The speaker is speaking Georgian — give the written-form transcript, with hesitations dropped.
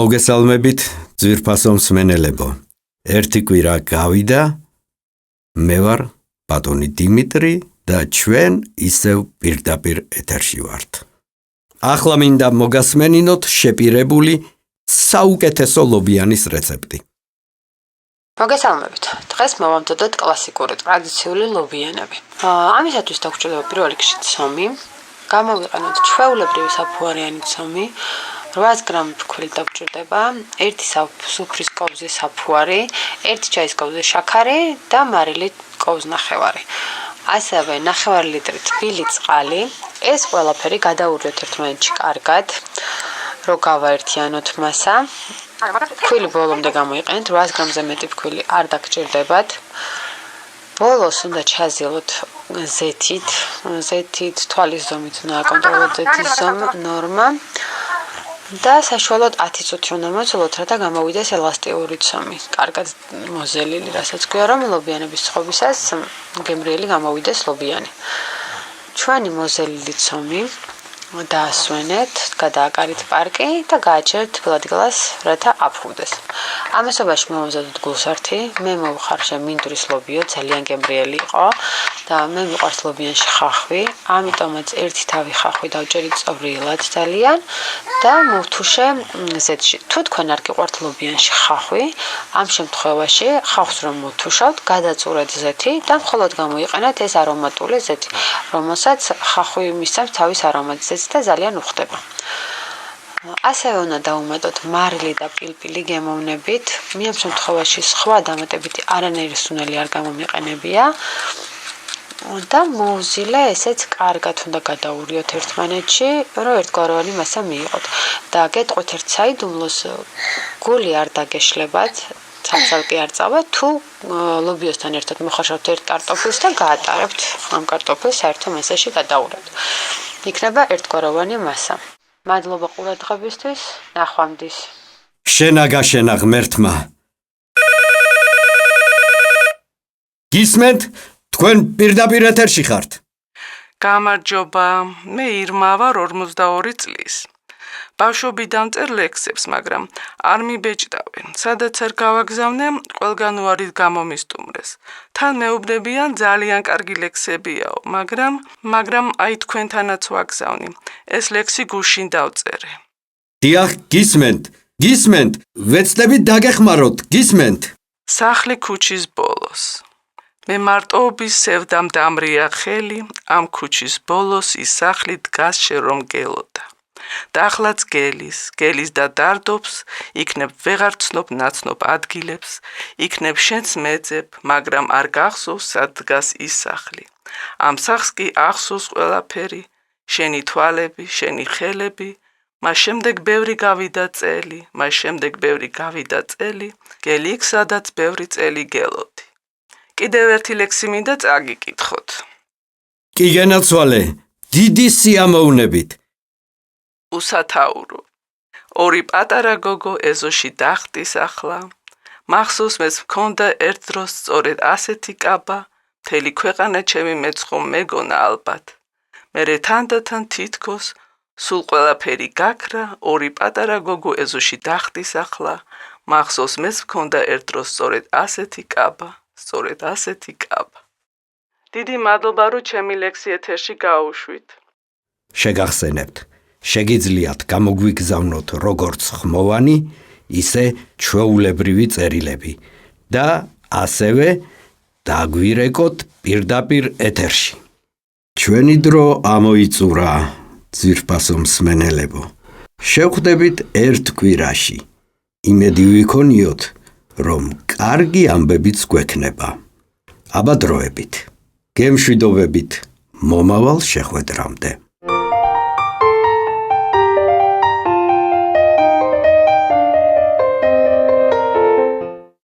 მოგესალმებით ძვირფასო მსმენელებო. ერთი კვირა გავიდა, მე ვარ ბატონი დიმიტრი და ჩვენ ისევ პირდაპირ ეთერში ვართ. ახლა მინდა მოგასმენინოთ შეპირებული საუკეთესო ლობიანის რეცეპტი. მოგესალმებით. დღეს მოვამზადოთ კლასიკური ტრადიციული ლობიანები. ამისათვის დაგვრჩება პირველ რიგში ცომი. გამოვიყენოთ ჩვეულებრივი საფუარიანი ცომი. 800 გრამი ფქვილი დაგვრჩება, 1 სუფრის კოვზი საფუარი, 1 ჩაის კოვზი შაქარი და მარილი კოვზნახევარი. ასევე 9 ლიტრი თბილი წყალი. ეს ყველაფერი გადაურიოთ ერთმანეთში კარგად, რომ გავაერთიანოთ მასა. ფქვილი ბოლომდე გამოიყენეთ, 800 გრამზე მეტი ფქვილი არ დაგჭირდებათ. ბოლოს უნდა ჩაზიალოთ ზეთით, თვალის ზომით უნდა აკონტროლოთ ზეთის ნორმა. და საშუალოდ 10 წუთი უნდა მოძველოთ, რათა გამოვიდეს ელასტიური ცომი. კარგად მოზელილი, რასაც გვია, რომ ლობიანების წყობისას გემრიელი გამოვიდეს ლობიანი. ჩვენი მოზელილი ცომი დაასვენეთ, გადააკარით პარკი და გააჩერეთ ბლადგლას, რათა აფხუდეს. ამასობაში მოვამზადოთ გულსართი, მე მოვხარ მინდვრის ლობიო, ძალიან გემრიელი იყო და მე მიყვარს ლობიანში ხახვი, ამიტომაც ერთი თავი ხახვი დავჭერით წვრილად ძალიან და მოვთუშე ზეთში. თუ თქვენ არ გიყვართ ლობიანში ხახვი, ამ შემთხვევაში ხახვს რომ მოვთუშავთ, გადაწურეთ ზეთი და მხოლოდ გამოიყენეთ ეს არომატული ზეთი, რომელსაც ხახვი მისცემს თავის არომატს და ძალიან უხდება. ასევე უნდა დავუმატოთ მარილი და პილპილი გემოვნებით. მე ამ შემთხვევაში სხვა დამატებითი არანაირი სუნელი არ გამომიყენებია. და მოუზილე ესეც კარგად უნდა გადაურიოთ ერთმანეთში, რომ ერთგვაროვანი მასა მიიღოთ. და გეტყვით ერთ საიდუმლოს, გული არ დაგეშლებათ, ცალ-ცალკე არ წავა, თუ ლობიოსთან ერთად მოხარშავთ ერთ კარტოფილს და გაატარებთ ამ კარტოფილს საერთო მასაში გადაურეთ. იქნება ერთგვაროვანი მასა. მადლობა ყურადღებისთვის, ნახვამდის. შენაგაშენა ღმერთმა. გისმენთ, თქვენ პირდაპირ ეთერში ხართ. გამარჯობა, მე ირმა ვარ 42 წლის. ბავშვობიდან წერ ლექსებს, მაგრამ არ მიბეჭდავენ. სადაც არ გავაგზავნე, ყველგან უარით გამომისტუმრეს. თან მეუბნებიან ძალიან კარგი ლექსებიაო, მაგრამ აი თქვენთანაც ვაგზავნი. ეს ლექსი გუშინ დავწერე. დიახ, გისმენთ, ვეცდებით დაგეხმაროთ, გისმენთ. სახლი ქუჩის ბოლოს. მე მარტოობის სევდამ დამრია ხელი, ამ ქუჩის ბოლოს ის სახლი დგას შენ რომ გელოდა. და ახლაც გელის და დარდობს, იქნებ ვეღარ ცნობ ნაცნობ ადგილებს, იქნებ შენც მეძებ, მაგრამ არ გახსოვს სად დგას ის სახლი. ამ სახლს კი ახსოვს ყველაფერი, შენი თვალები, შენი ხელები, მას შემდეგ ბევრი გავიდა წელი, გელი იქ სადაც ბევრი წელი გელოდი. კიდევ ერთი ლექსი მინდა წაგიკითხოთ. კი გენაცვალე, დიდი სიამოვნებით. უსათაურო. ორი პატარა გოგო ეზოში დახტის ახლა. მახსოვს მეც მქონდა ერთ დროს სწორედ ასეთი კაბა, მთელი ქვეყანა ჩემი მეცხომ მეგონა ალბათ. მერე თანდათან თითქოს სულ ყველაფერი გაქრა, ორი პატარა გოგო ეზოში დახტის ახლა. მახსოვს მეც მქონდა ერთ დროს სწორედ ასეთი კაბა. დიდი მადლობა, რომ ჩემი ლექსი ეთერში გაუშვით. შეგახსენებთ, შეგიძლიათ გამოგვიგზავნოთ როგორც ხმოვანი, ისე ჩვეულებრივი წერილები და ასევე დაგვირეკოთ პირდაპირ ეთერში. ჩვენი დრო ამოიწურა, ძვირფასო მსმენელებო. შევხვდებით ერთ კვირაში. იმედი ვიქონიოთ, რომ კარგი ამბებიც გვექნება. აბა დროებით. გემშვიდობებით მომავალ შეხვედრამდე.